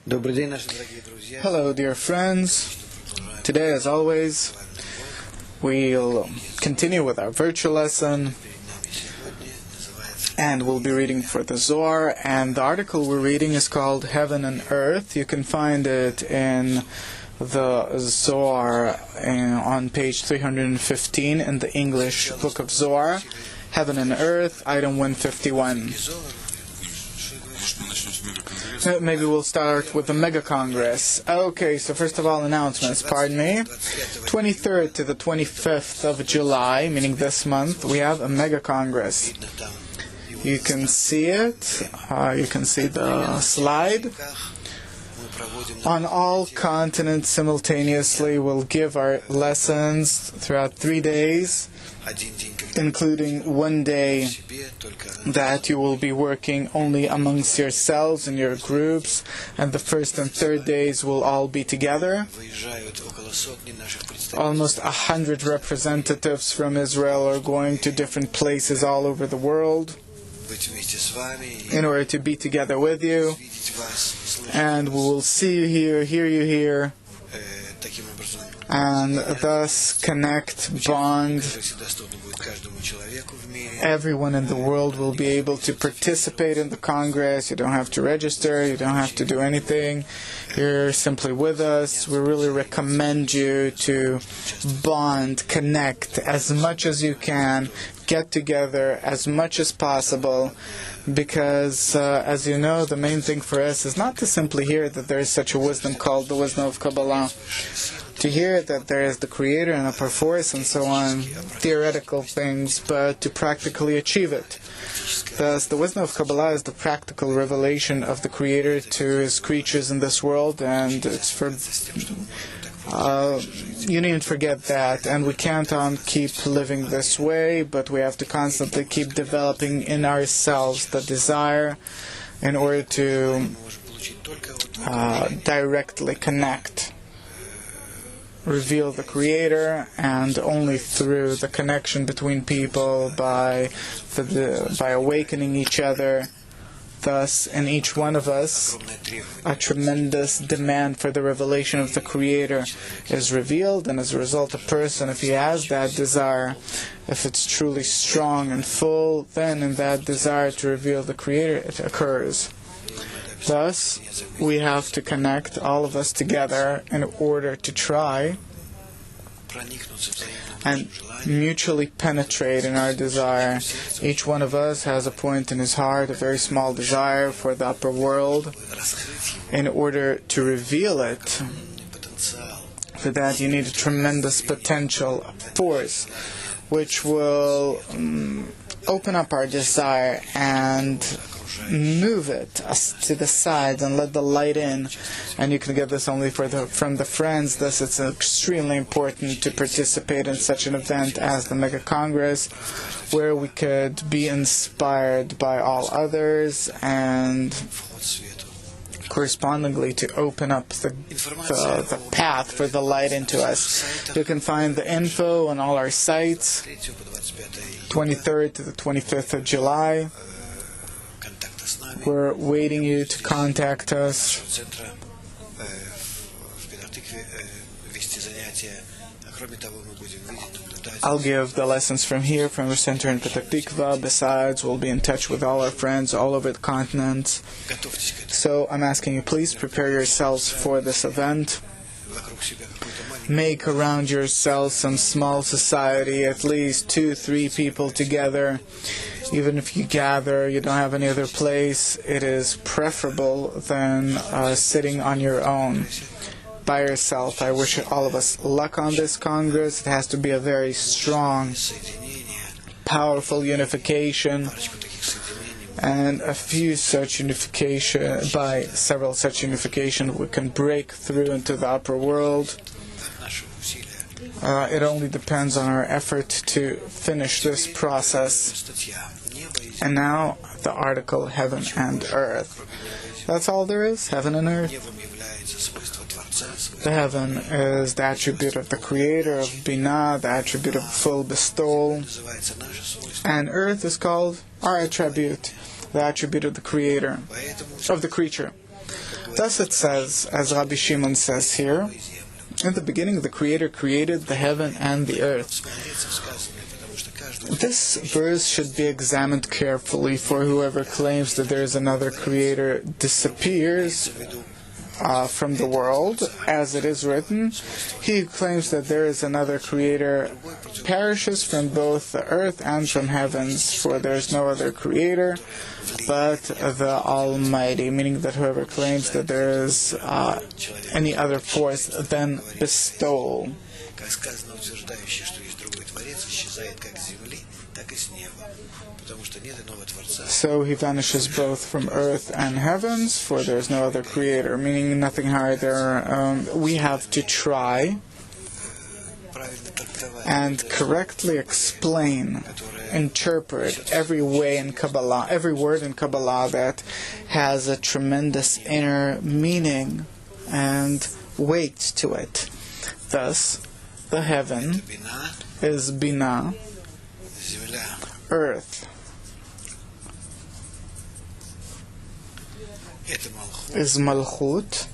Hello, dear friends. Today, as always, we'll continue with our virtual lesson, and we'll be reading for the Zohar, and the article we're reading is called Heaven and Earth. You can find it in the Zohar on page 315 in the English book of Zohar, Heaven and Earth, item 151. Maybe we'll start with the Mega Congress. Okay, so first of all, announcements, pardon me. 23rd to the 25th of July, meaning this month, we have a Mega Congress. You can see it. You can see the slide. On all continents simultaneously, we'll give our lessons throughout 3 days, including one day that you will be working only amongst yourselves in your groups, and the first and third days will all be together. Almost 100 representatives from Israel are going to different places all over the world in order to be together with you, and we will see you here, hear you here, and thus connect, bond. Everyone in the world will be able to participate in the Congress. You don't have to register, you don't have to do anything. You're simply with us. We really recommend you to bond, connect as much as you can, get together as much as possible, because as you know, the main thing for us is not to simply hear that there is such a wisdom called the wisdom of Kabbalah, to hear that there is the Creator and upper force and so on, theoretical things, but to practically achieve it. Thus, the wisdom of Kabbalah is the practical revelation of the Creator to His creatures in this world, and it's for you needn't forget that, and we can't keep living this way, but we have to constantly keep developing in ourselves the desire in order to directly connect, reveal the Creator, and only through the connection between people, by awakening each other. Thus, in each one of us, a tremendous demand for the revelation of the Creator is revealed, and as a result, a person, if he has that desire, if it's truly strong and full, then in that desire to reveal the Creator, it occurs. Thus, we have to connect all of us together in order to try and mutually penetrate in our desire. Each one of us has a point in his heart, a very small desire for the upper world. In order to reveal it, for that you need a tremendous potential force, which will open up our desire and move it to the sides and let the light in. And you can get this only from the friends. Thus, it's extremely important to participate in such an event as the Mega Congress, where we could be inspired by all others and correspondingly to open up the path for the light into us. You can find the info on all our sites, 23rd to the 25th of July. We're waiting you to contact us. I'll give the lessons from here, from our center in Petah Tikva. Besides, we'll be in touch with all our friends all over the continent. So I'm asking you, please prepare yourselves for this event. Make around yourselves some small society, at least 2-3 people together. Even if you gather, you don't have any other place, it is preferable than sitting on your own by yourself. I wish all of us luck on this Congress. It has to be a very strong, powerful unification, and a few such unification, by several such unification, we can break through into the upper world. It only depends on our effort to finish this process. And now, the article Heaven and Earth. That's all there is, Heaven and Earth. The heaven is the attribute of the Creator, of Binah, the attribute of full bestowal. And Earth is called our attribute, the attribute of the Creator, of the creature. Thus it says, as Rabbi Shimon says here, in the beginning the Creator created the heaven and the earth. This verse should be examined carefully, for whoever claims that there is another Creator disappears from the world, as it is written. He who claims that there is another Creator perishes from both the earth and from heavens, for there is no other Creator but the Almighty, meaning that whoever claims that there is any other force than bestowal. So he vanishes both from earth and heavens, for there is no other Creator, meaning nothing higher there. We have to try and correctly explain, interpret every way in Kabbalah, every word in Kabbalah that has a tremendous inner meaning and weight to it. Thus, the heaven is Binah, earth is Malchut,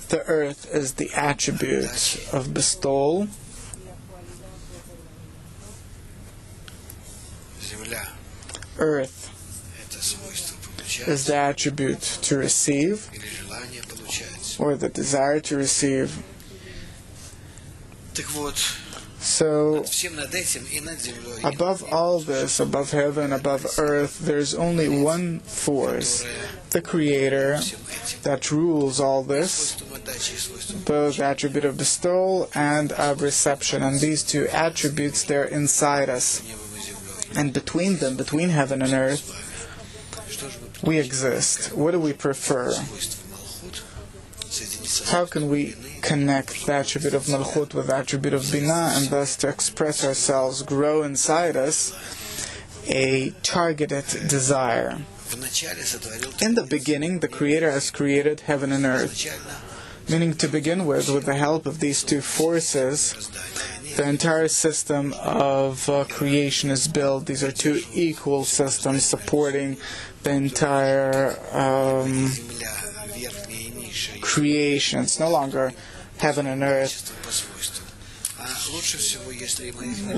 the earth is the attribute of bestowal, earth is the attribute to receive, or the desire to receive. So, above all this, above heaven, above earth, there's only one force, the Creator, that rules all this, both attribute of bestowal and of reception. And these two attributes, they're inside us. And between them, between heaven and earth, we exist. What do we prefer? How can we connect the attribute of Malchut with the attribute of Binah, and thus to express ourselves, grow inside us a targeted desire? In the beginning, the Creator has created heaven and earth, meaning to begin with the help of these two forces, the entire system of creation is built. These are two equal systems supporting the entire creation. It's no longer heaven and earth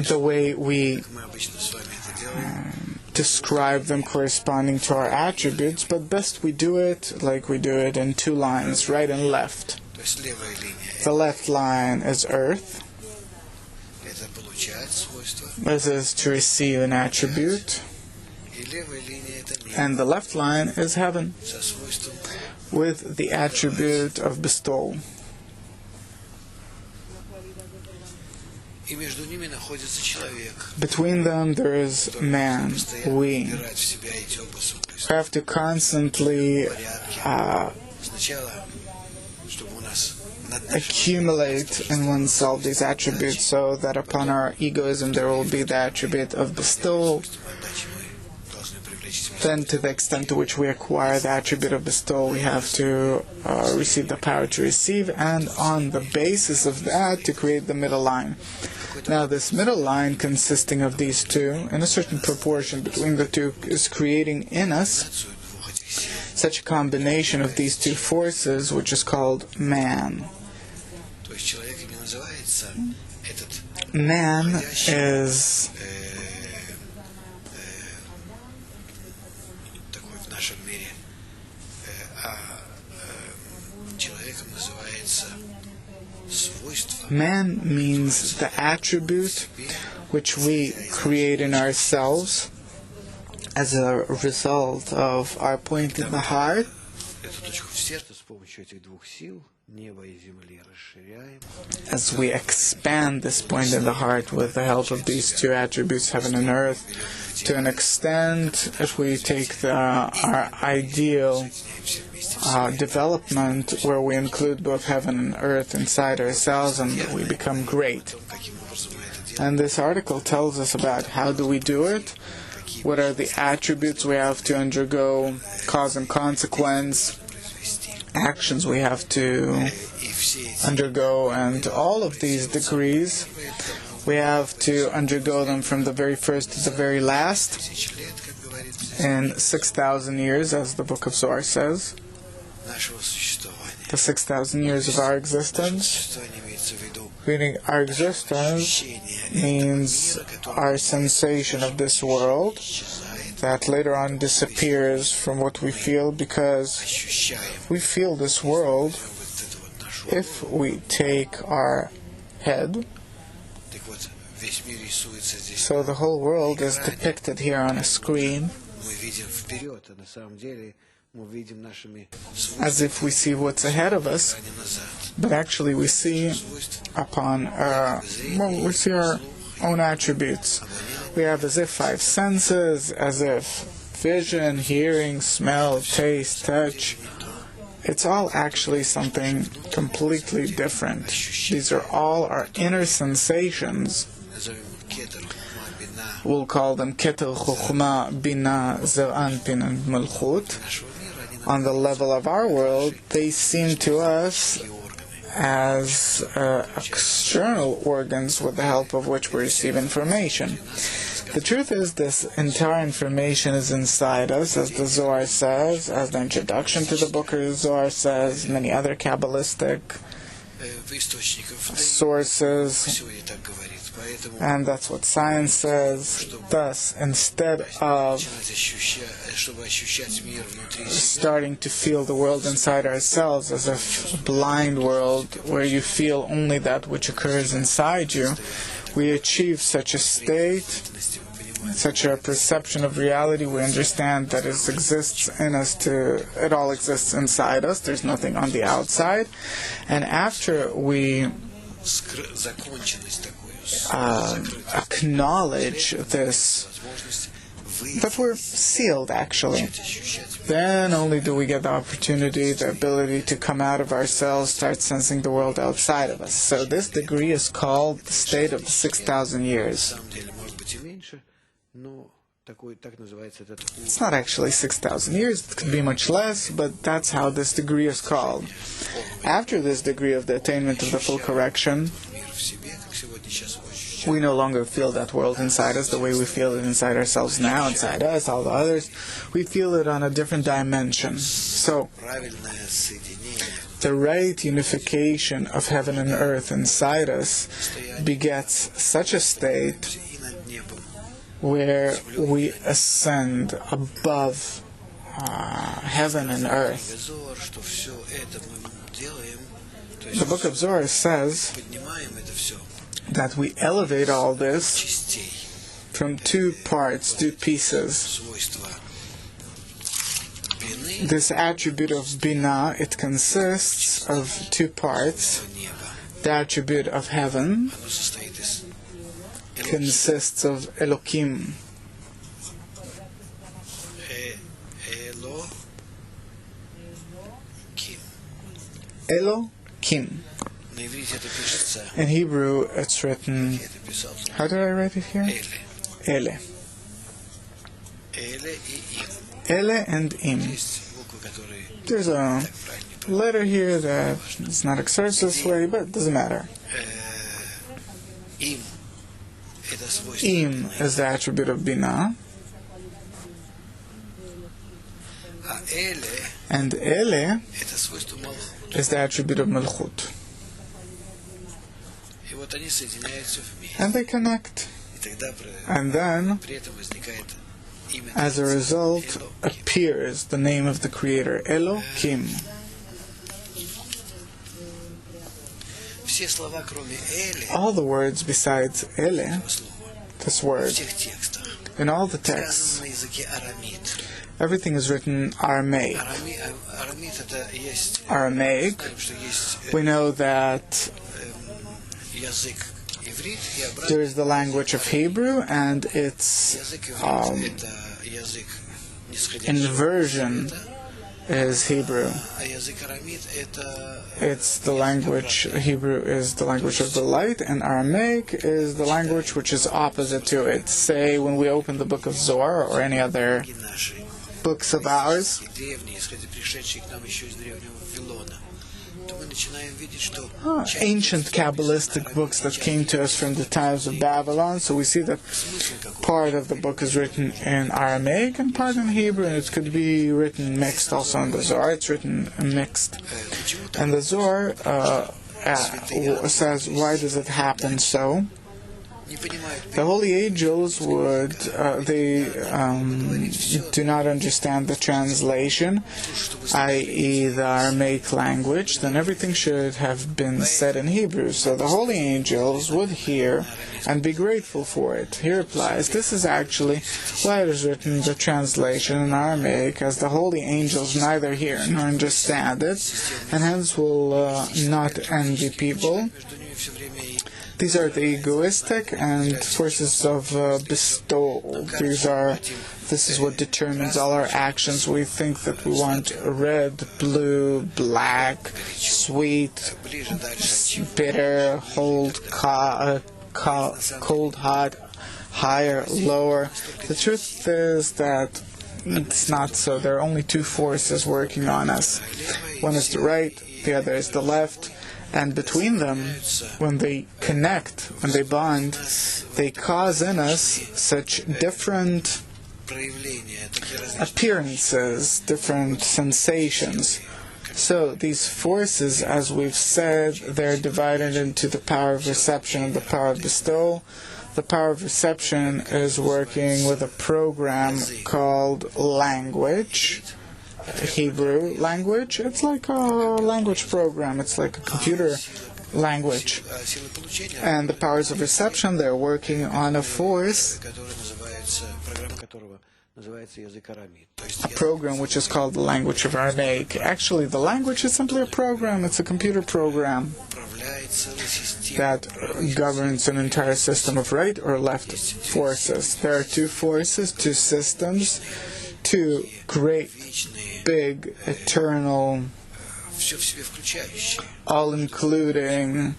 the way we describe them corresponding to our attributes, but best we do it like we do it in two lines, right and left. The left line is earth. This is to receive an attribute. And the left line is heaven, with the attribute of bestowal. Between them there is man, we. Have to constantly accumulate in oneself these attributes, so that upon our egoism there will be the attribute of bestowal. Then, to the extent to which we acquire the attribute of bestowal, we have to receive the power to receive, and on the basis of that, to create the middle line. Now, this middle line, consisting of these two, in a certain proportion between the two, is creating in us such a combination of these two forces, which is called man. Man is man means the attribute which we create in ourselves as a result of our point in the heart. As we expand this point in the heart with the help of these two attributes, heaven and earth, to an extent, if we take our ideal development where we include both heaven and earth inside ourselves, and we become great. And this article tells us about how do we do it, what are the attributes we have to undergo, cause and consequence, actions we have to undergo, and all of these degrees we have to undergo them from the very first to the very last. in 6,000 years, as the book of Zohar says. The 6,000 years of our existence. Meaning our existence means our sensation of this world that later on disappears from what we feel, because we feel this world if we take our head. So the whole world is depicted here on a screen, as if we see what's ahead of us, but actually we see we see our own attributes. We have as if 5 senses, as if vision, hearing, smell, taste, touch. It's all actually something completely different. These are all our inner sensations. We'll call them Keter, Chokhmah, Bina, Zer Anpin, and Malchut. On the level of our world, they seem to us as external organs with the help of which we receive information. The truth is, this entire information is inside us, as the Zohar says, as the introduction to the book of Zohar says, many other Kabbalistic sources, and that's what science says. Thus, instead of starting to feel the world inside ourselves as a blind world where you feel only that which occurs inside you, we achieve such a state, such a perception of reality. We understand that it exists in us, it all exists inside us. There's nothing on the outside. And after we acknowledge this, that we're sealed actually, then only do we get the opportunity, the ability to come out of ourselves, start sensing the world outside of us. So this degree is called the state of the 6,000 years. It's not actually 6,000 years, it could be much less, but that's how this degree is called. After this degree of the attainment of the full correction, we no longer feel that world inside us the way we feel it inside ourselves now, inside us, all the others. We feel it on a different dimension. So, the right unification of heaven and earth inside us begets such a state where we ascend above heaven and earth. The book of Zohar says that we elevate all this from 2 parts, 2 pieces. This attribute of Bina, it consists of 2 parts. The attribute of heaven consists of Elokim. Elokim. In Hebrew, it's written. How did I write it here? Ele. Ele and Im. There's a letter here that is not expressed this way, but it doesn't matter. Im is the attribute of Bina, and Ele is the attribute of Malchut. And they connect. And then, as a result, appears the name of the Creator, Elohim. All the words besides Ele, this word, in all the texts, everything is written Aramaic. Aramaic, we know that there is the language of Hebrew, and its inversion is Hebrew. It's the language, Hebrew is the language of the light, and Aramaic is the language which is opposite to it. Say, when we open the book of Zohar or any other books of ours, ancient Kabbalistic books that came to us from the times of Babylon. So we see that part of the book is written in Aramaic and part in Hebrew, and it could be written mixed also in the Zohar. It's written mixed. And the Zohar says, why does it happen so? The holy angels would, they do not understand the translation, i.e. the Aramaic language, then everything should have been said in Hebrew. So the holy angels would hear and be grateful for it. He replies, this is actually why it is written the translation in Aramaic, as the holy angels neither hear nor understand it, and hence will not envy people. These are the egoistic and forces of bestowal. This is what determines all our actions. We think that we want red, blue, black, sweet, bitter, cold, hot, higher, lower. The truth is that it's not so. There are only two forces working on us. One is the right, the other is the left. And between them, when they connect, when they bond, they cause in us such different appearances, different sensations. So these forces, as we've said, they're divided into the power of reception and the power of bestowal. The power of reception is working with a program called language. Hebrew language. It's like a language program. It's like a computer language. And the powers of reception, they're working on a force, a program which is called the language of Aramaic. Actually, the language is simply a program. It's a computer program that governs an entire system of right or left forces. There are two forces, two systems, two great, big, eternal, all-including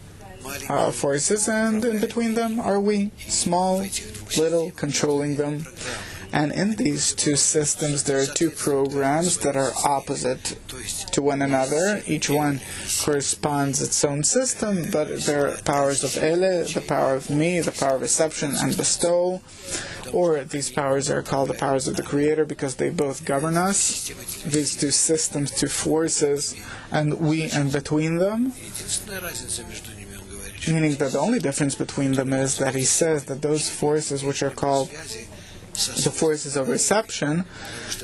forces, and in between them are we, small, little, controlling them. And in these two systems, there are two programs that are opposite to one another. Each one corresponds its own system, but there are powers of Ele, the power of me, the power of reception and bestowal. Or these powers are called the powers of the Creator because they both govern us. These two systems, two forces, and we in between them. Meaning that the only difference between them is that he says that those forces which are called the forces of reception,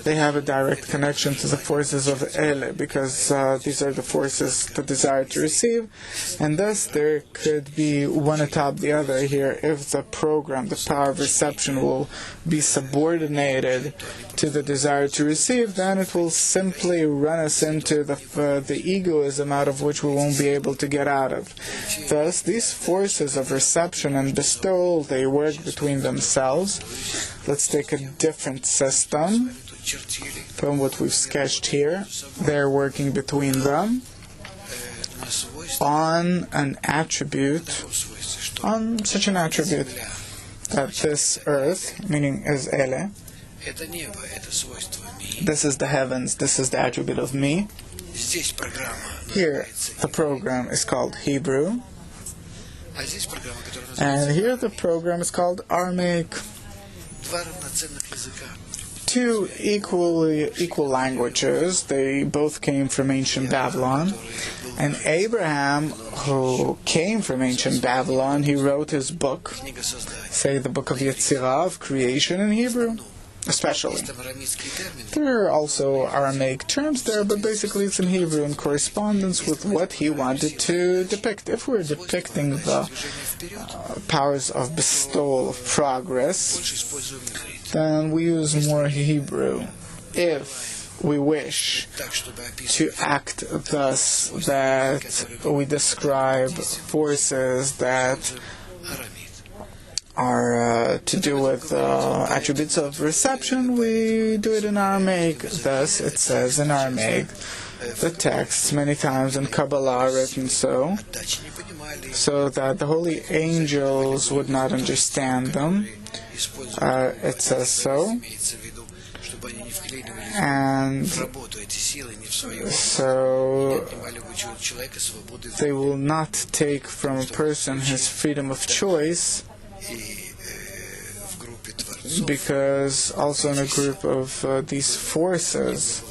they have a direct connection to the forces of Ele, because these are the forces that desire to receive, and thus there could be one atop the other here. If the program, the power of reception, will be subordinated to the desire to receive, then it will simply run us into the egoism out of which we won't be able to get out of. Thus, these forces of reception and bestowal, they work between themselves. Let's take a different system from what we've sketched here. They're working between them on an attribute, on such an attribute that this earth, meaning is Ele, this is the heavens, this is the attribute of me. Here the program is called Hebrew, and here the program is called Aramaic. Two equal languages. They both came from ancient Babylon. And Abraham, who came from ancient Babylon, he wrote his book, say the book of Yetzirah, of creation, in Hebrew, especially. There are also Aramaic terms there, but basically it's in Hebrew in correspondence with what he wanted to depict. If we're depicting the powers of bestowal, of progress, then we use more Hebrew. If we wish to act thus that we describe forces that are to do with attributes of reception, we do it in Aramaic. Thus, it says in Aramaic, the texts many times in Kabbalah are written so that the holy angels would not understand them. It says so. And so they will not take from a person his freedom of choice, because also in a group of these forces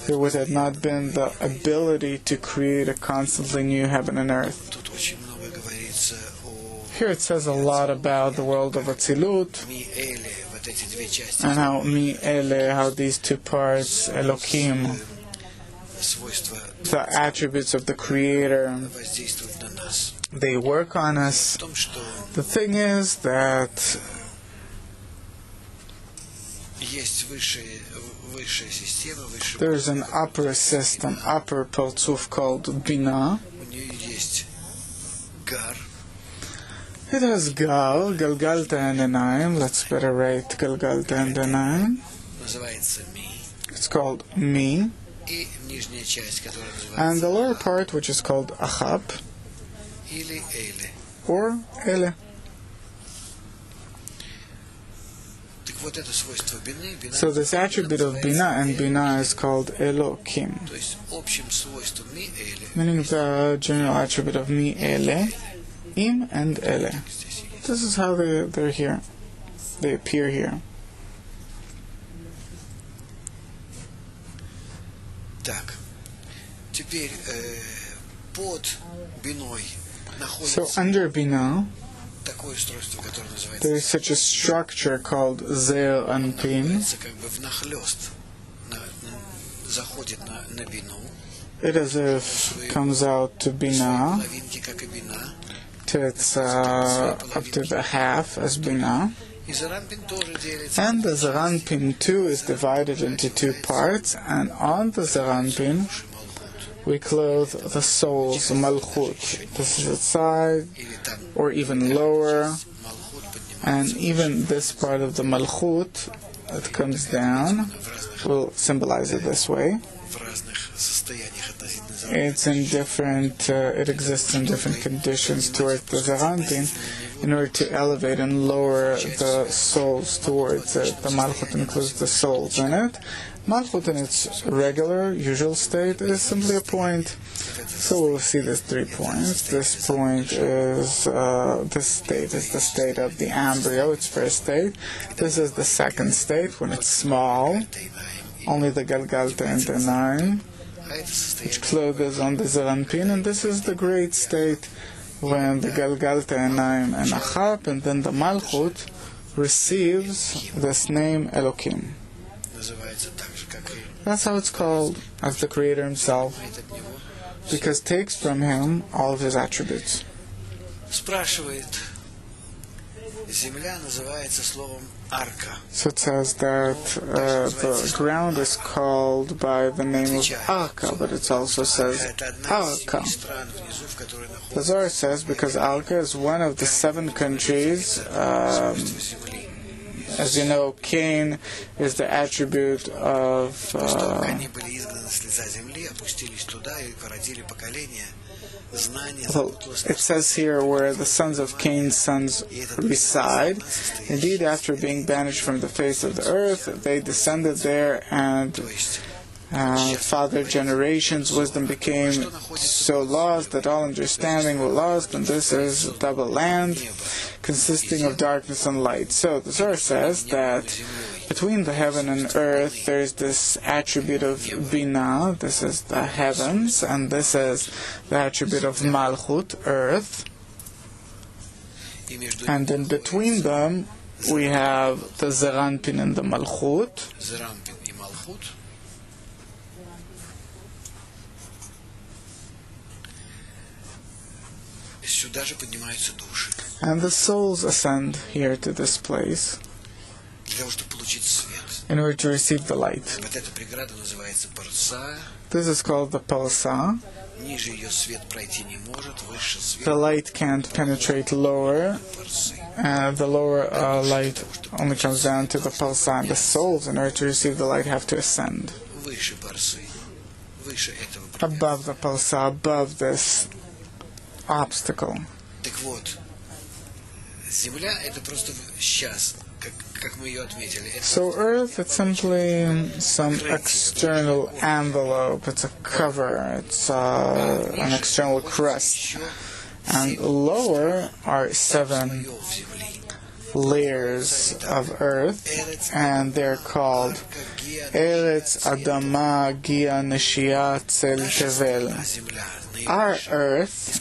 there would have not been the ability to create a constantly new heaven and earth. Here it says a lot about the world of Atzilut, and how mi ele, how these two parts, Elohim, the attributes of the Creator, they work on us. The thing is that there's an upper system, upper Partzuf called Bina. It has Gal, Galgalta and Enayim. Let's better write Galgalta and Enayim. It's called Mi. And the lower part, which is called Achab, or Ele. So this attribute of Bina, and Bina is called Elohim, meaning the general attribute of Mi Ele, Im and Ele. This is how they're here. They appear here. So under Bina, there is such a structure called Zeir Anpin. It as if comes out to Bina, till it's up to the half as Bina. And the Zeranpin too is divided into two parts, and on the Zeranpin we clothe the soul's Malchut. This is its side, or even lower, and even this part of the Malchut that comes down, we'll symbolize it this way. It's in different, it exists in different conditions towards the Zeranpin in order to elevate and lower the souls towards it. The Malchut includes the souls in it. Malchut in its regular, usual state is simply a point. So we'll see these 3 points. This point is, this state is the state of the embryo, its first state. This is the second state, when it's small. Only the Galgalta and the Enayim, which clothes on the Zeranpin. And this is the great state, when the Galgalta, Enayim, and Achab, and then the Malchut receives this name Elohim. That's how it's called, as the Creator Himself, because it takes from Him all of His attributes. So it says that the ground is called by the name of Arka, but it also says Arka. The Zohar says because Arka is one of the 7 countries. As you know, Cain is the attribute of well, it says here where the sons of Cain's sons reside. Indeed, after being banished from the face of the earth, they descended there, and father generations' wisdom became so lost that all understanding was lost, and this is a double land consisting of darkness and light. So the Zohar says that between the heaven and earth there is this attribute of Bina, this is the heavens, and this is the attribute of Malchut, earth. And in between them we have the Zeranpin and the Malchut. And the souls ascend here to this place in order to receive the light. This is called the Parsa. The light can't penetrate lower. The lower light only comes down to the Parsa, and the souls, in order to receive the light, have to ascend above the Parsa, above this obstacle. So Earth, it's simply some external envelope, it's a cover, it's an external crust. And lower are 7 layers of Earth, and they're called Eretz, Adama, Gia, Neshia, Tzel, Tevel. Our Earth,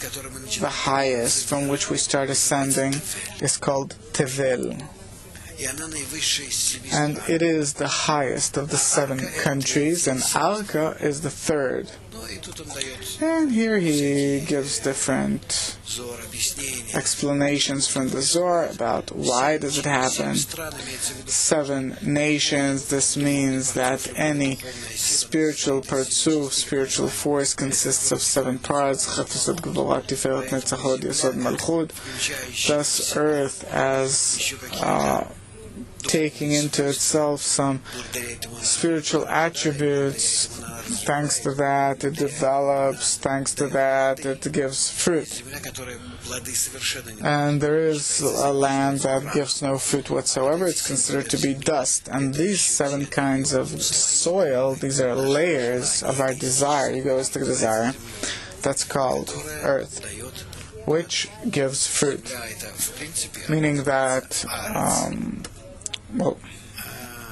the highest from which we start ascending, is called Tevel. And it is the highest of the 7 countries, and Alka is the 3rd. And here he gives different explanations from the Zohar about why does it happen. 7 nations, this means that any spiritual partzuf, spiritual force, consists of 7 parts. Thus Earth, as taking into itself some spiritual attributes, thanks to that it develops, thanks to that it gives fruit. And there is a land that gives no fruit whatsoever, it's considered to be dust. And these 7 kinds of soil, these are layers of our desire, egoistic desire, that's called Earth, which gives fruit. Meaning that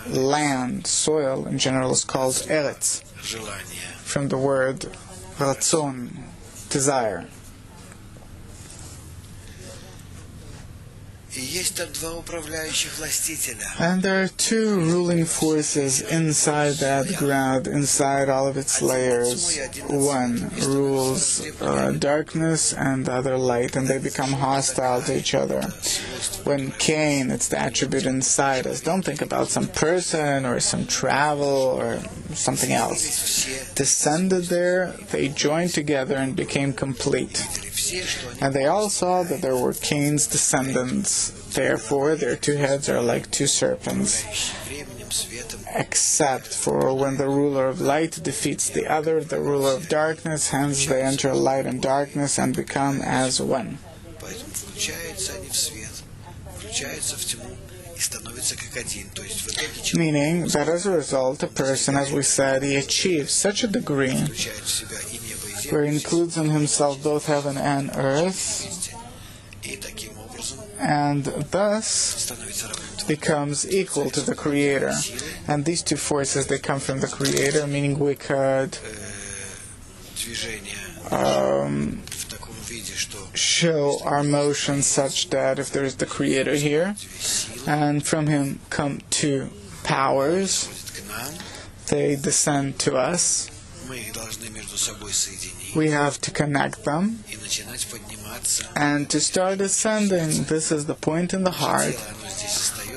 land, soil in general is called Eretz, from the word ratzon, desire. And there are 2 ruling forces inside that ground, inside all of its layers. One rules darkness and the other light, and they become hostile to each other. When Cain, it's the attribute inside us. Don't think about some person or some travel or something else. Descended there, they joined together and became complete. And they all saw that there were Cain's descendants. Therefore, their 2 heads are like 2 serpents. Except for when the ruler of light defeats the other, the ruler of darkness, hence they enter light and darkness and become as one. Meaning that as a result, a person, as we said, he achieves such a degree where he includes in himself both heaven and earth, and thus becomes equal to the Creator. And these 2 forces, they come from the Creator, meaning we could show our motion such that if there is the Creator here, and from Him come 2 powers, they descend to us. We have to connect them, and to start ascending, this is the point in the heart.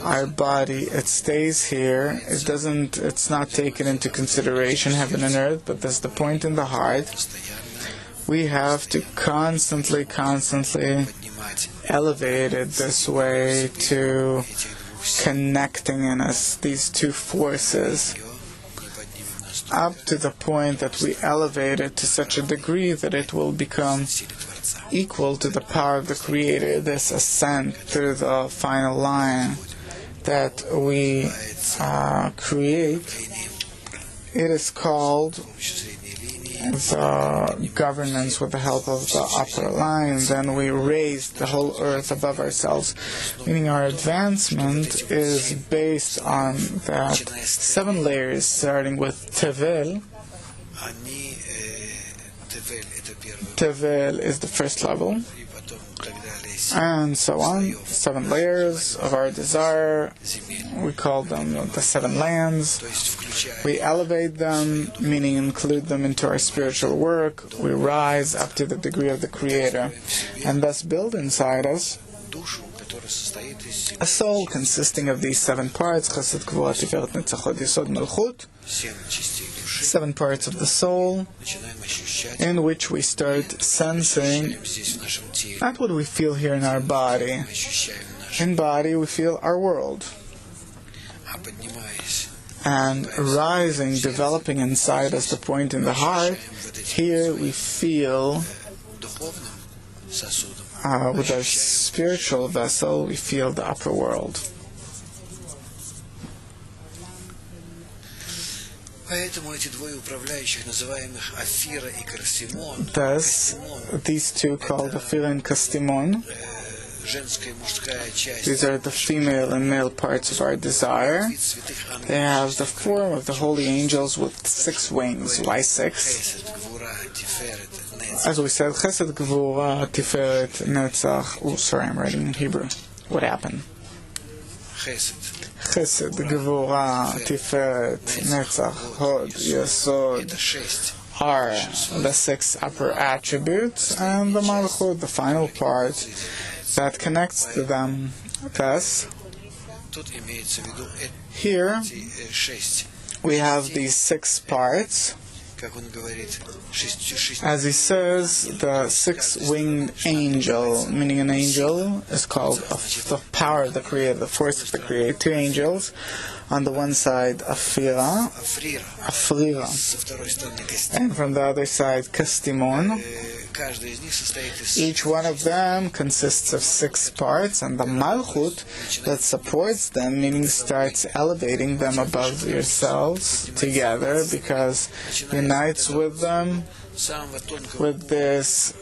Our body, it stays here. It's not taken into consideration, heaven and earth, but that's the point in the heart. We have to constantly elevate it this way to connecting in us these 2 forces, up to the point that we elevate it to such a degree that it will become equal to the power of the Creator, this ascent through the final line that we create. It is called the governance with the help of the upper line. Then we raise the whole earth above ourselves, meaning our advancement is based on that 7 layers, starting with Tevel. Tevel is the first level, and so on. 7 layers of our desire, we call them the 7 lands. We elevate them, meaning include them into our spiritual work. We rise up to the degree of the Creator, and thus build inside us a soul consisting of these 7 parts, Chesed, Gvura, Tiferet, Netzachot, Yesod, Malchut, 7 parts of the soul, in which we start sensing not what we feel here in our body. In body, we feel our world. And rising, developing inside us the point in the heart, here we feel, with our spiritual vessel, we feel the upper world. Thus, these two called Afira and Kastimon, these are the female and male parts of our desire. They have the form of the holy angels with 6 wings. Why 6? As we said, Chesed, Gvura, Tiferet, Netzach. Oh, sorry, I'm writing in Hebrew. What happened? Chesed, Gvura, Tiferet, Netzach, Hod, Yesod are the 6 upper attributes, and the Malchut, the final part that connects to them. Thus, here we have these 6 parts. As he says, the 6-winged angel, meaning an angel, is called the power of the Creator, the force of the Creator. 2 angels. On the one side, Afira, and from the other side, Kastimon. Each one of them consists of 6 parts, and the Malchut that supports them, meaning starts elevating them above yourselves together, because unites with them with this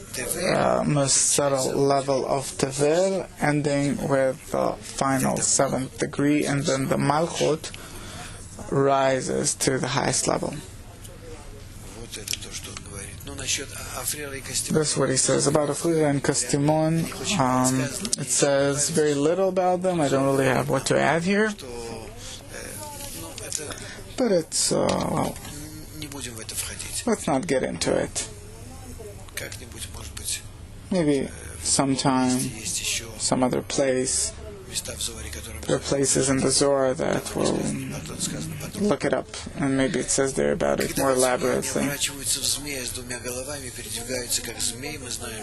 most subtle level of Tevil, ending with the final 7th degree, and then the Malchut rises to the highest level. That's what he says about Afira and Kastimon. It says very little about them. I don't really have what to add here. But it's, well, let's not get into it. Maybe sometime, some other place. There are places in the Zohar that will look it up, and maybe it says there about it more elaborately.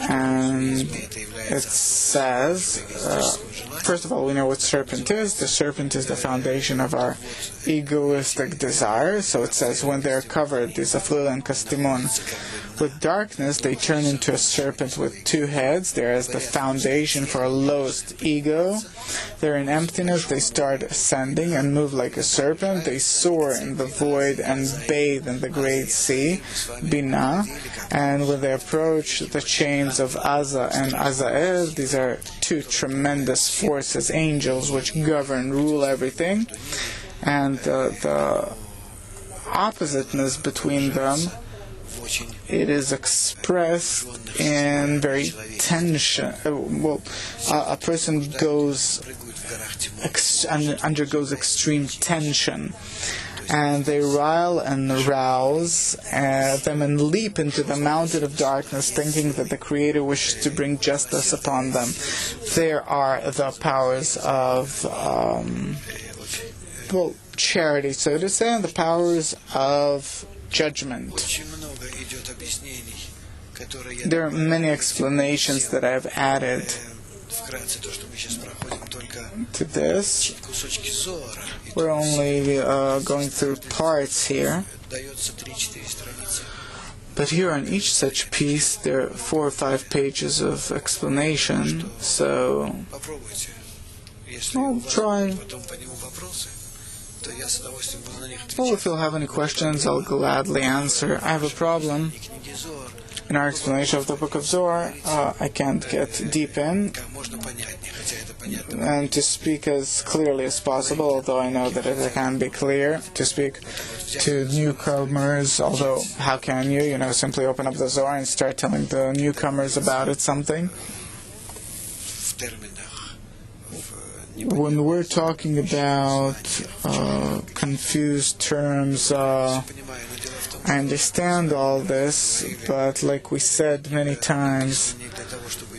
And it says, first of all, we know what serpent is. The serpent is the foundation of our egoistic desire. So it says, when they're covered, these Aflila and Kastimon, with darkness, they turn into a serpent with 2 heads. There is the foundation for a lowest ego. They're in emptiness. They start ascending and move like a serpent. They soar in the void and bathe in the great sea, Binah. And when they approach the chains of Azza and Azael, these are 2 tremendous forces, angels, which govern, rule everything. And the oppositeness between them, it is expressed in very tension. A person undergoes extreme tension, and they rile and rouse them and leap into the mountain of darkness, thinking that the Creator wishes to bring justice upon them. There are the powers of charity, so to say, and the powers of judgment. There are many explanations that I have added to this. We're only going through parts here. But here on each such piece there are 4 or 5 pages of explanation, so I'll try. Well, if you'll have any questions, I'll gladly answer. I have a problem. In our explanation of the book of Zohar, I can't get deep in and to speak as clearly as possible, although I know that it can be clear to speak to newcomers, although how can you? Simply open up the Zohar and start telling the newcomers about it something. When we're talking about confused terms, I understand all this, but like we said many times,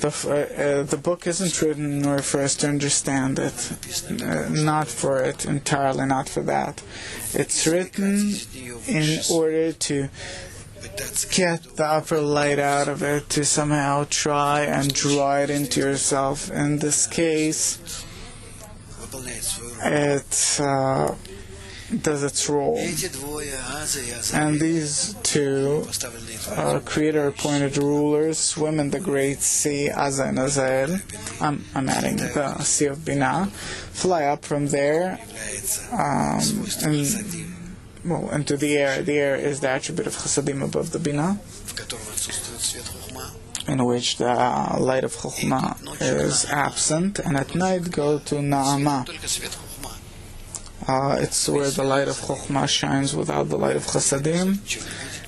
the book isn't written in order for us to understand it. Not for it entirely, not for that. It's written in order to get the upper light out of it, to somehow try and draw it into yourself. In this case, it does its role. And these 2 Creator-appointed rulers swim in the great sea, Azza and Azael. I'm adding the Sea of Binah. Fly up from there and into the air. The air is the attribute of Chasadim above the Bina, in which the light of Chokhmah is absent, and at night go to Na'ama. It's where the light of Chokhmah shines without the light of Chasadim,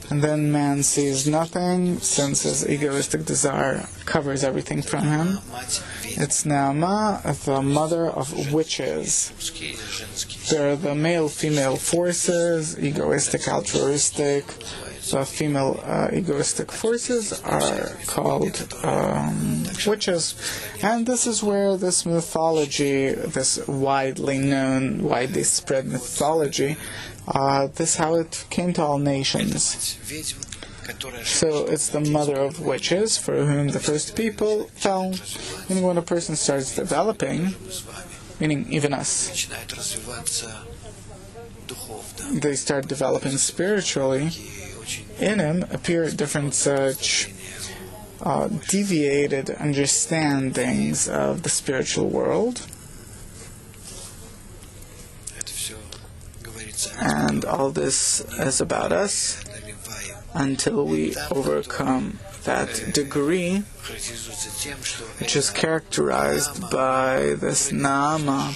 and then man sees nothing, since his egoistic desire covers everything from him. It's Na'ama, the mother of witches. There are the male-female forces, egoistic, altruistic. The female egoistic forces are called witches. And this is where this mythology, this widely known, widely spread mythology, this is how it came to all nations. So it's the mother of witches, for whom the first people fell. Meaning when a person starts developing, meaning even us, they start developing spiritually, in him appear different such deviated understandings of the spiritual world. And all this is about us until we overcome that degree, which is characterized by this Na'ama.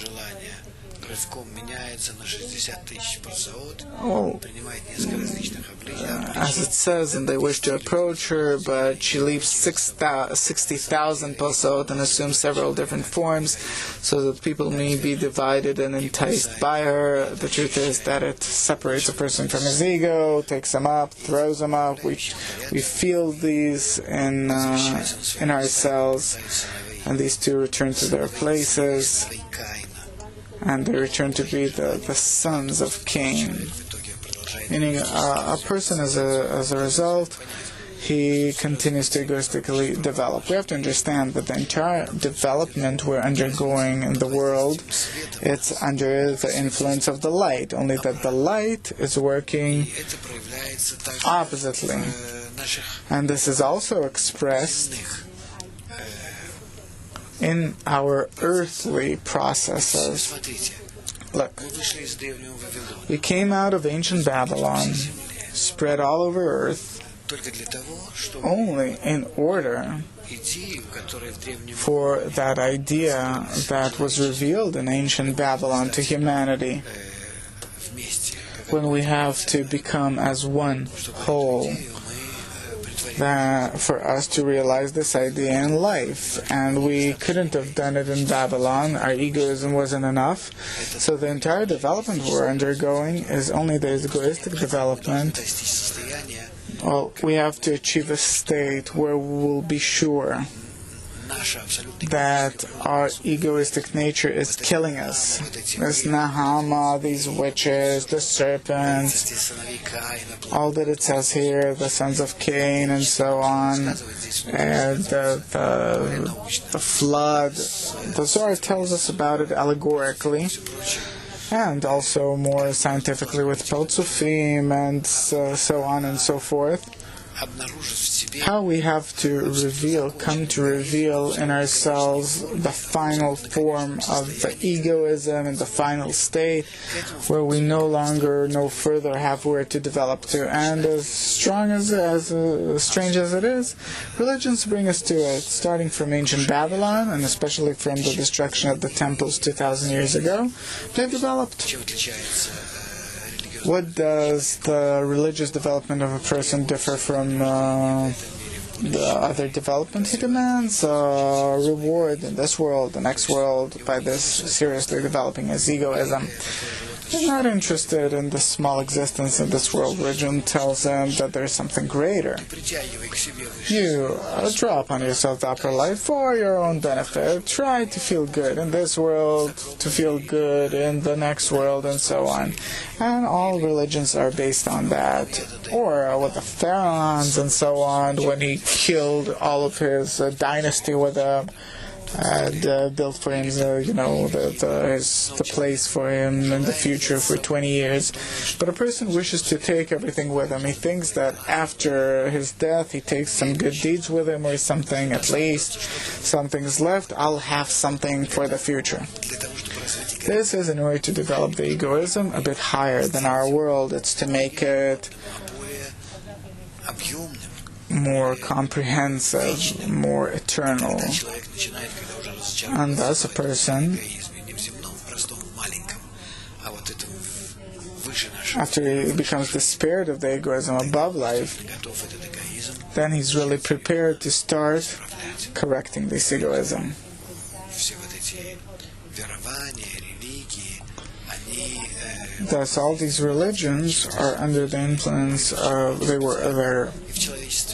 As it says, and they wish to approach her, but she leaves 60,000 pasot and assumes several different forms, so that people may be divided and enticed by her. The truth is that it separates a person from his ego, takes him up, throws him up. We feel these in ourselves, and these two return to their places, and they return to be the sons of Cain. Meaning, a person as a result, he continues to egoistically develop. We have to understand that the entire development we're undergoing in the world, it's under the influence of the light, only that the light is working oppositely. And this is also expressed in our earthly processes. Look, we came out of ancient Babylon, spread all over earth, only in order for that idea that was revealed in ancient Babylon to humanity, when we have to become as one whole, that for us to realize this idea in life. And we couldn't have done it in Babylon. Our egoism wasn't enough. So the entire development we're undergoing is only the egoistic development. Well, we have to achieve a state where we will be sure that our egoistic nature is killing us. This Nahama, these witches, the serpents, all that it says here, the sons of Cain and so on, and the flood. The Zohar tells us about it allegorically, and also more scientifically with Peltzufim and so on and so forth. How we have to come to reveal in ourselves the final form of the egoism and the final state where we no further have where to develop to. And as strange as it is, religions bring us to it, starting from ancient Babylon, and especially from the destruction of the temples 2,000 years ago. They've developed. What does the religious development of a person differ from the other development? He demands a reward in this world, the next world, by this seriously developing his egoism. He's not interested in the small existence of this world. Religion tells him that there is something greater. You draw upon yourself the upper life for your own benefit. Try to feel good in this world, to feel good in the next world, and so on. And all religions are based on that. Or with the Pharaohs and so on, when he killed all of his dynasty with them, and built for him, the place for him in the future for 20 years. But a person wishes to take everything with him. He thinks that after his death, he takes some good deeds with him or something, at least something's left. I'll have something for the future. This is in order to develop the egoism a bit higher than our world. It's to make it more comprehensive, more eternal. And thus a person, after he becomes despaired of the egoism above life, then he's really prepared to start correcting this egoism. Thus, all these religions are under the influence of, they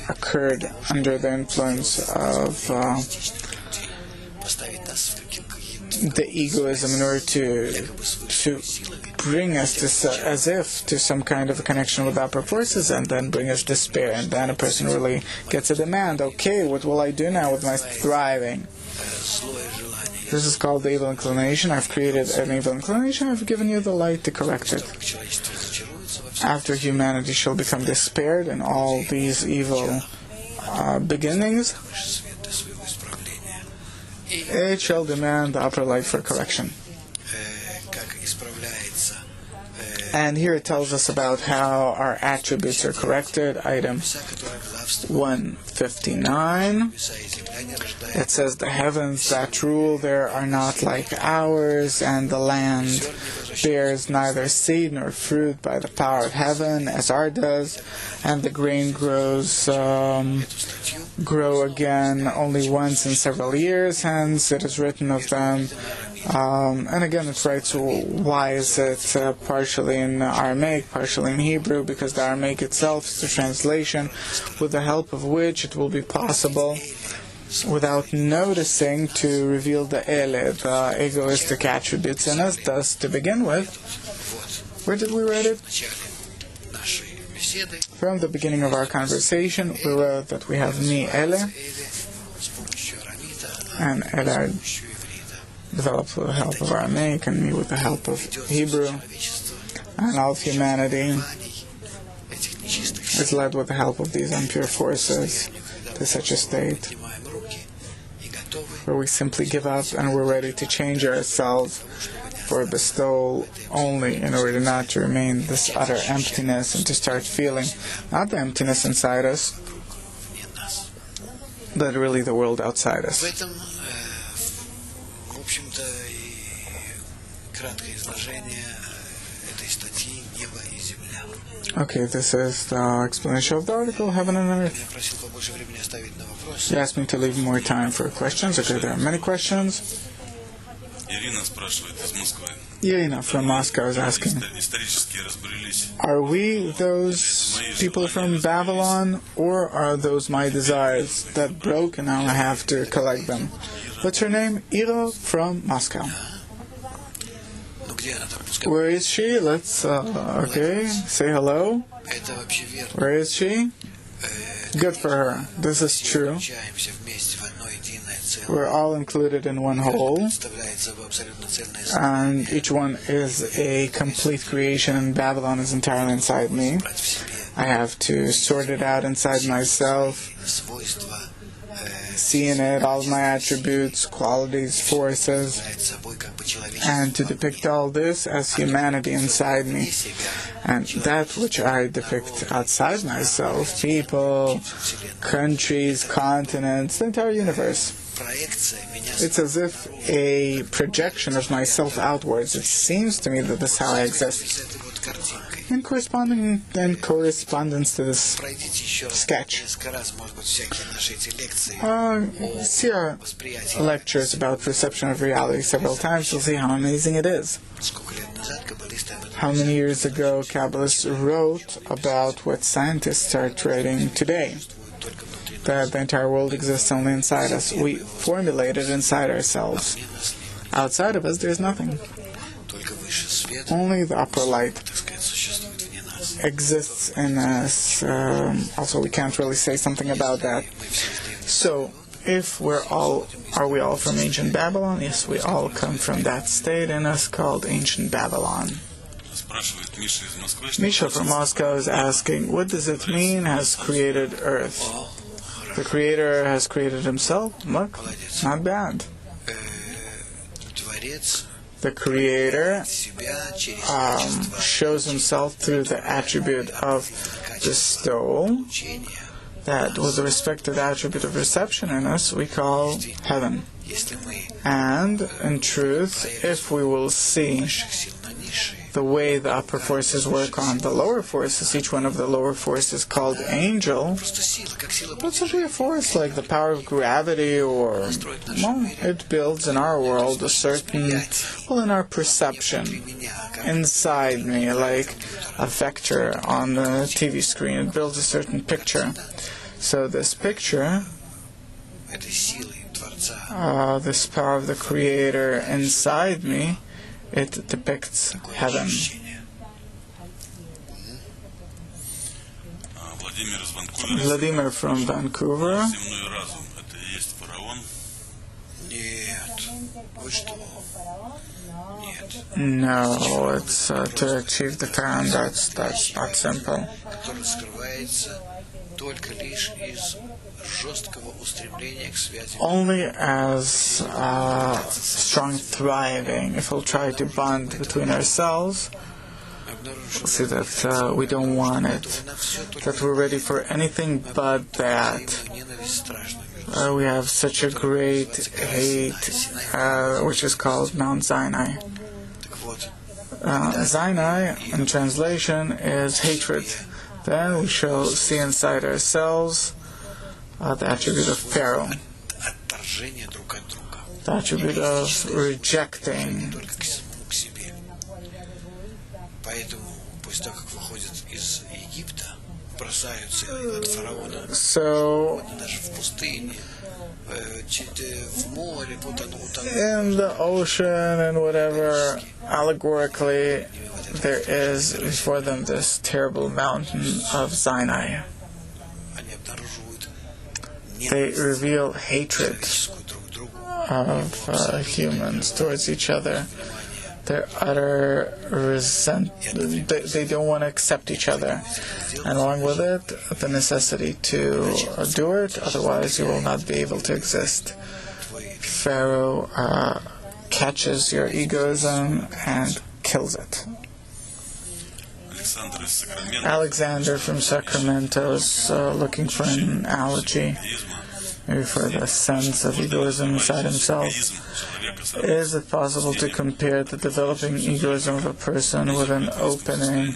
occurred under the influence of the egoism in order to bring us to, as if to some kind of a connection with upper forces, and then bring us despair, and then a person really gets a demand, okay, what will I do now with my thriving? This is called the evil inclination. I've created an evil inclination, I've given you the light to correct it. After humanity shall become despaired in all these evil beginnings, it shall demand the upper light for correction. And here it tells us about how our attributes are corrected. Item 159. It says, the heavens that rule there are not like ours, and the land bears neither seed nor fruit by the power of heaven, as ours does, and the grain grow again only once in several years, hence it is written of them. And again it writes, why is it partially in Aramaic, partially in Hebrew? Because the Aramaic itself is a translation with the help of which it will be possible, without noticing, to reveal the the egoistic attributes in us. Thus, to begin with, where did we read it? From the beginning of our conversation, we wrote that we have me, and are developed with the help of Aramaic, and me with the help of Hebrew, and all of humanity is led with the help of these impure forces to such a state where we simply give up and we're ready to change ourselves for a bestowal only, in order not to remain this utter emptiness, and to start feeling not the emptiness inside us, but really the world outside us. Okay, this is the explanation of the article, Heaven and Earth. You asked me to leave more time for questions. Okay, there are many questions. Irina from Moscow is asking, are we those people from Babylon, or are those my desires that broke and now I have to collect them? What's her name? Ira from Moscow. Where is she? Let's, okay, say hello. Where is she? Good for her. This is true. We're all included in one whole, and each one is a complete creation, and Babylon is entirely inside me. I have to sort it out inside myself, see in it all of my attributes, qualities, forces, and to depict all this as humanity inside me. And that which I depict outside myself, people, countries, continents, the entire universe, it's as if a projection of myself outwards. It seems to me that this is how I exist. In correspondence to this sketch, see our lectures about perception of reality several times. You'll see how amazing it is. How many years ago Kabbalists wrote about what scientists are trading today, that the entire world exists only inside us. We formulate it inside ourselves. Outside of us, there's nothing. Only the upper light exists in us. Also, we can't really say something about that. So, if are we all from ancient Babylon? Yes, we all come from that state in us called ancient Babylon. Misha from Moscow is asking, what does it mean, has created Earth? The Creator has created himself? Look, not bad. The Creator shows himself through the attribute of bestowal, that with the respective attribute of reception in us we call heaven. And in truth, if we will see the way the upper forces work on the lower forces, each one of the lower forces called angel, it's simply a force like the power of gravity, or, well, it builds in our world a certain, well, in our perception, inside me, like a vector on the TV screen, it builds a certain picture. So this picture, this power of the Creator inside me, it depicts heaven. Vladimir from Vancouver. No, it's to achieve the Pharaoh. That's not simple. Only as strong thriving, if we'll try to bond between ourselves, we'll see that we don't want it, that we're ready for anything but that. We have such a great hate, which is called Mount Sinai. Sinai, in translation, is hatred. Then we shall see inside ourselves the attribute of Pharaoh, the attribute of rejecting. So, in the ocean and whatever, allegorically, there is before them this terrible mountain of Sinai. They reveal hatred of humans towards each other. Their utter resentment. They don't want to accept each other. And along with it, the necessity to do it, otherwise you will not be able to exist. Pharaoh catches your egoism and kills it. Alexander from Sacramento is looking for an analogy, maybe for the sense of egoism inside himself. Is it possible to compare the developing egoism of a person with an opening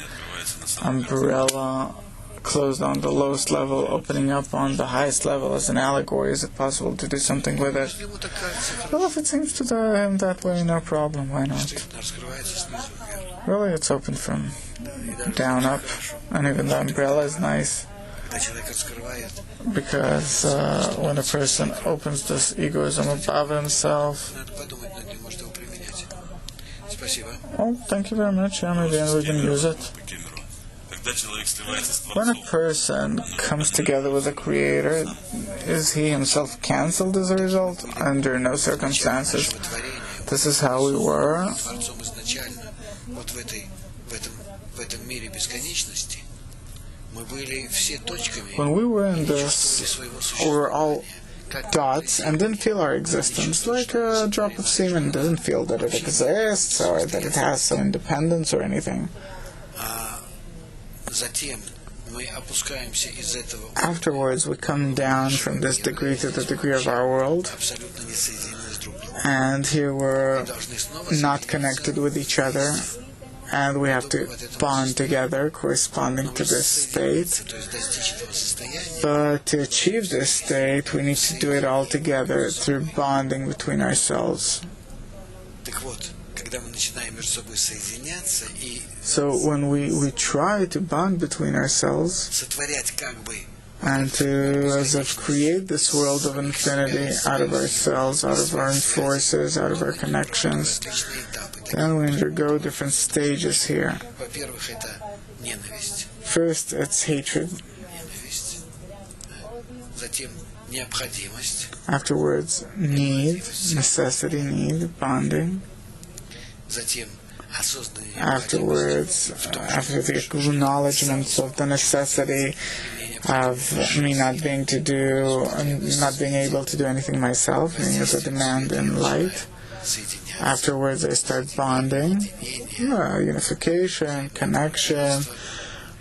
umbrella closed on the lowest level, opening up on the highest level as an allegory? Is it possible to do something with it? Well, if it seems to him that way, no problem. Why not? Really, it's open from down up, and even the umbrella is nice, because when a person opens this egoism above himself, oh, thank you very much, yeah, maybe we can use it. When a person comes together with the Creator, is he himself cancelled as a result? Under no circumstances. This is how we were. When we were in this, we were all dots and didn't feel our existence, like a drop of semen doesn't feel that it exists or that it has some independence or anything. Afterwards, we come down from this degree to the degree of our world, and here we're not connected with each other, and we have to bond together corresponding to this state. But to achieve this state, we need to do it all together through bonding between ourselves. So when we try to bond between ourselves and to, as if, create this world of infinity out of ourselves, out of our own forces, out of our connections, then we undergo different stages here. First, it's hatred. Afterwards, need, necessity, need, bonding. Afterwards, after the acknowledgement of the necessity of me not being able to do anything myself, meaning as a demand in light, Afterwards, they start bonding, unification, connection,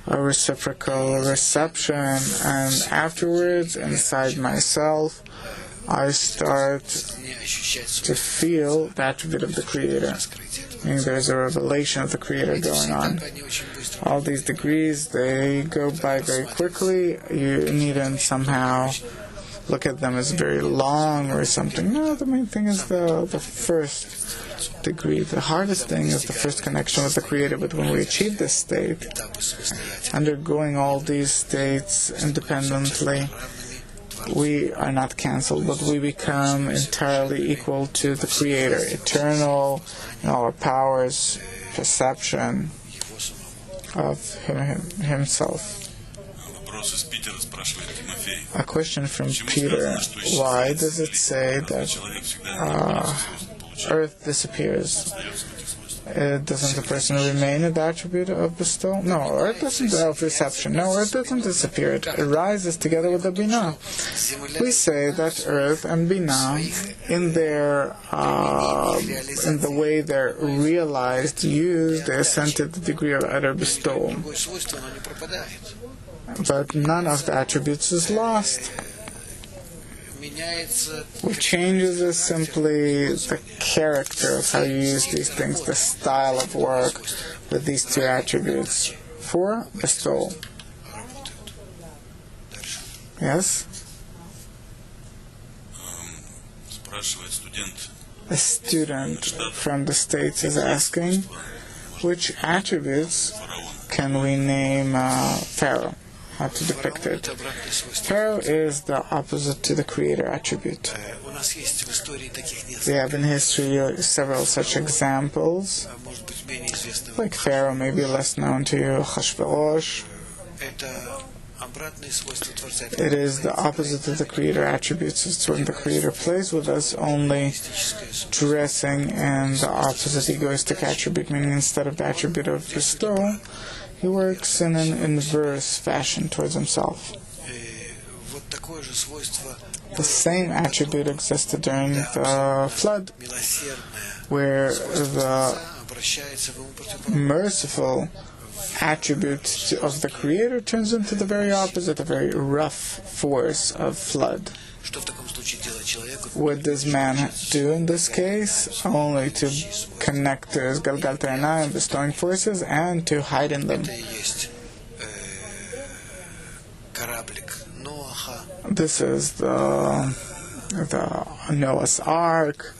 a reciprocal reception, and afterwards, inside myself, I start to feel the attribute of the Creator. Meaning there's a revelation of the Creator going on. All these degrees, they go by very quickly. You needn't somehow look at them as very long or something. No, the main thing is the first degree. The hardest thing is the first connection with the Creator. But when we achieve this state, undergoing all these states independently, we are not cancelled, but we become entirely equal to the Creator, eternal in all our powers, perception of Himself. A question from Peter: why does it say that Earth disappears? Doesn't the person remain an attribute of bestowal? No, Earth doesn't have reception. No, Earth doesn't disappear. It arises together with the Binah. We say that Earth and Binah, in the way they're realized, used, they ascend to the degree of utter bestowal. But none of the attributes is lost. What changes is simply the character of how you use these things, the style of work with these two attributes for bestowal. Yes? A student from the States is asking, which attributes can we name Pharaoh? How to depict it. Pharaoh is the opposite to the Creator attribute. We have in history several such examples. Like Pharaoh, maybe less known to you, Hashverosh. It is the opposite of the Creator attributes. It's when the Creator plays with us, only dressing in the opposite egoistic attribute, meaning instead of the attribute of bestowal, he works in an inverse fashion towards himself. The same attribute existed during the flood, where the merciful attribute of the Creator turns into the very opposite, a very rough force of flood. What does man do in this case? Only to connect to his Galgal and bestowing forces and to hide in them. This is the Noah's Ark.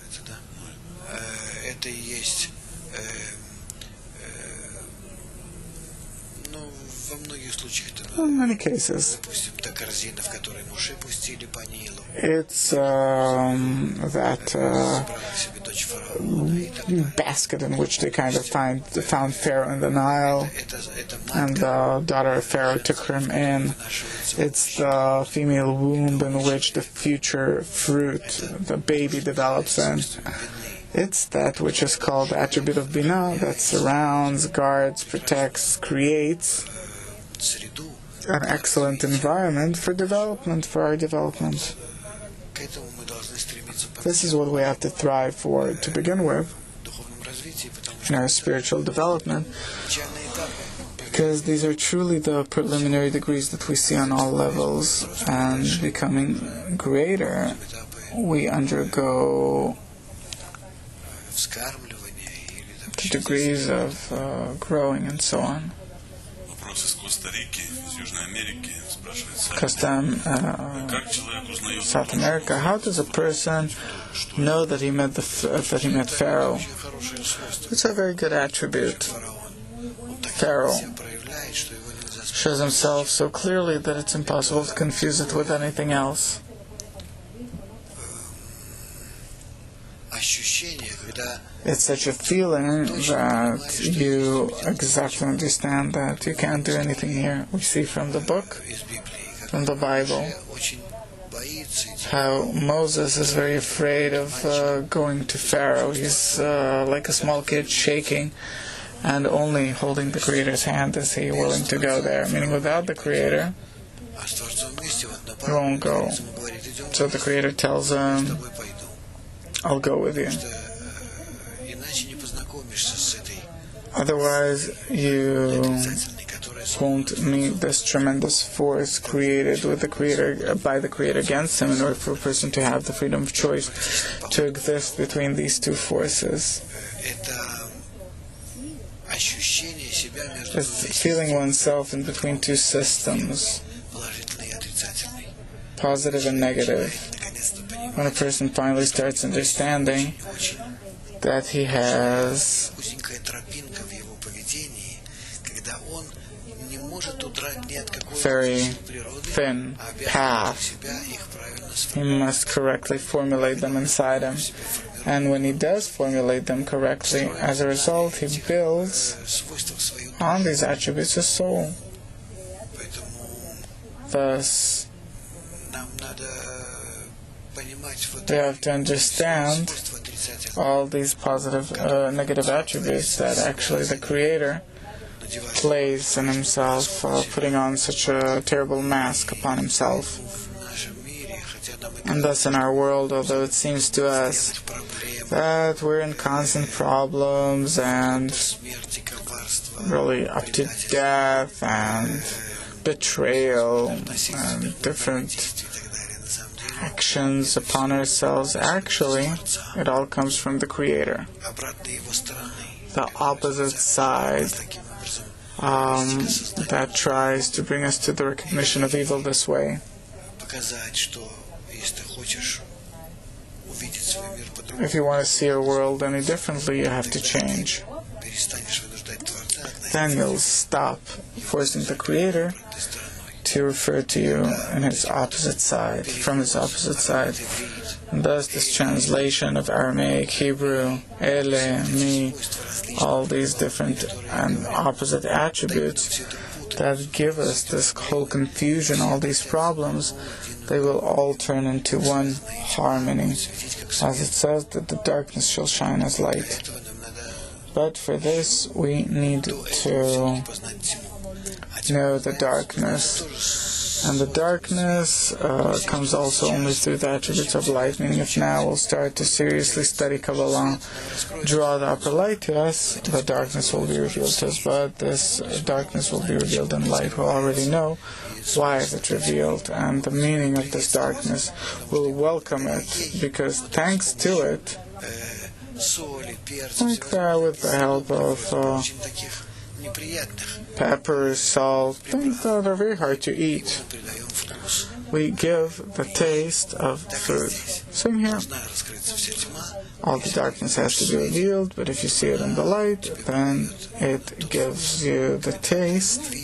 In many cases, it's that basket in which they kind of found Pharaoh in the Nile, and the daughter of Pharaoh took him in. It's the female womb in which the future fruit, the baby, develops in. It's that which is called the attribute of Binah, that surrounds, guards, protects, creates an excellent environment for development, for our development. This is what we have to thrive for to begin with in our spiritual development, because these are truly the preliminary degrees that we see on all levels, and becoming greater, we undergo the degrees of growing and so on. Custom, South America. How does a person know that he met Pharaoh? It's a very good attribute. Pharaoh shows himself so clearly that it's impossible to confuse it with anything else. It's such a feeling that you exactly understand that you can't do anything here. We see from the book, from the Bible, how Moses is very afraid of going to Pharaoh. He's like a small kid shaking, and only holding the Creator's hand is he willing to go there. Meaning without the Creator, he won't go. So the Creator tells him, I'll go with you. Otherwise, you won't meet this tremendous force created with the Creator, by the Creator against him, in order for a person to have the freedom of choice to exist between these two forces. It's feeling oneself in between two systems, positive and negative. When a person finally starts understanding that he has very thin path, he must correctly formulate them inside him. And when he does formulate them correctly, as a result, he builds on these attributes of soul. Thus, we have to understand all these positive, negative attributes that actually the Creator plays in himself, putting on such a terrible mask upon himself. And thus in our world, although it seems to us that we're in constant problems and really up to death and betrayal and different actions upon ourselves, actually it all comes from the Creator. The opposite side that tries to bring us to the recognition of evil this way. If you want to see your world any differently, you have to change. Then you'll stop forcing the Creator to refer to you in his opposite side, from his opposite side. And thus this translation of Aramaic, Hebrew, ele, me, all these different and opposite attributes that give us this whole confusion, all these problems, they will all turn into one harmony. As it says that the darkness shall shine as light. But for this we need to know the darkness. And the darkness comes also only through the attributes of light, meaning if now we'll start to seriously study Kabbalah, draw the upper light to us, the darkness will be revealed to us. But this darkness will be revealed in light. We'll already know why is it revealed, and the meaning of this darkness. We'll welcome it, because thanks to it, like that, with the help of pepper, salt, things that are very hard to eat, we give the taste of food. Same here. All the darkness has to be revealed, but if you see it in the light, then it gives you the taste,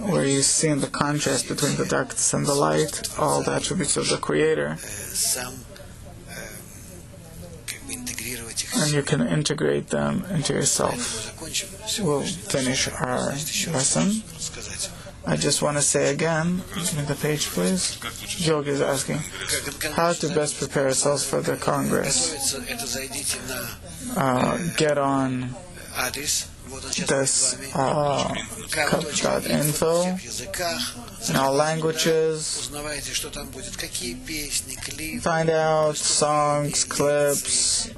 where you see in the contrast between the darkness and the light, all the attributes of the Creator. And you can integrate them into yourself. We'll finish our lesson. I just want to say again, give me the page please. Yogi is asking, how to best prepare ourselves for the Congress. Get on this Kabbalahinfo in all languages. Find out songs, clips,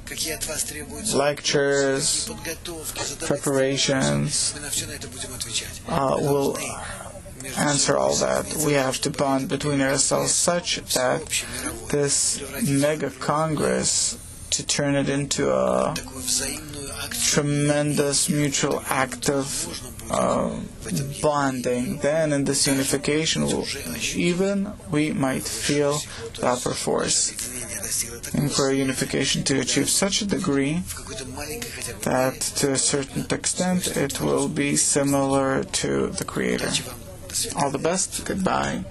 lectures, preparations. We'll answer all that. We have to bond between ourselves such that this mega Congress, to turn it into a tremendous mutual act of bonding. Then in this unification, we might feel the upper force. And for a unification to achieve such a degree that to a certain extent it will be similar to the Creator. All the best. Goodbye.